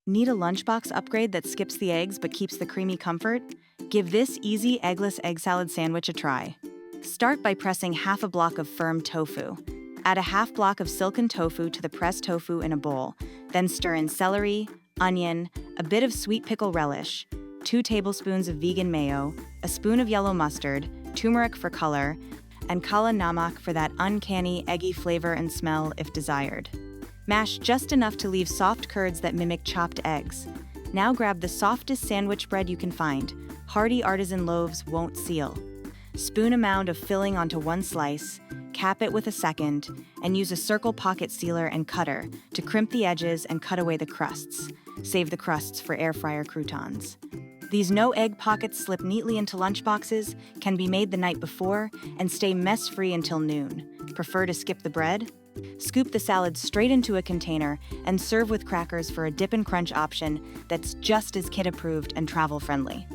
Need a lunchbox upgrade that skips the eggs but keeps the creamy comfort? Give this easy eggless egg salad sandwich a try. Start by pressing half a block of firm tofu. Add a half block of silken tofu to the pressed tofu in a bowl. Then stir in celery, onion, a bit of sweet pickle relish, 2 tablespoons of vegan mayo, a spoon of yellow mustard, turmeric for color, and kala namak for that uncanny eggy flavor and smell if desired. Mash just enough to leave soft curds that mimic chopped eggs. Now grab the softest sandwich bread you can find. Hearty artisan loaves won't seal. Spoon a mound of filling onto one slice, cap it with a second, and use a circle pocket sealer and cutter to crimp the edges and cut away the crusts. Save the crusts for air fryer croutons. These no-egg pockets slip neatly into lunchboxes, can be made the night before, and stay mess-free until noon. Prefer to skip the bread? Scoop the salad straight into a container and serve with crackers for a dip and crunch option that's just as kid-approved and travel-friendly.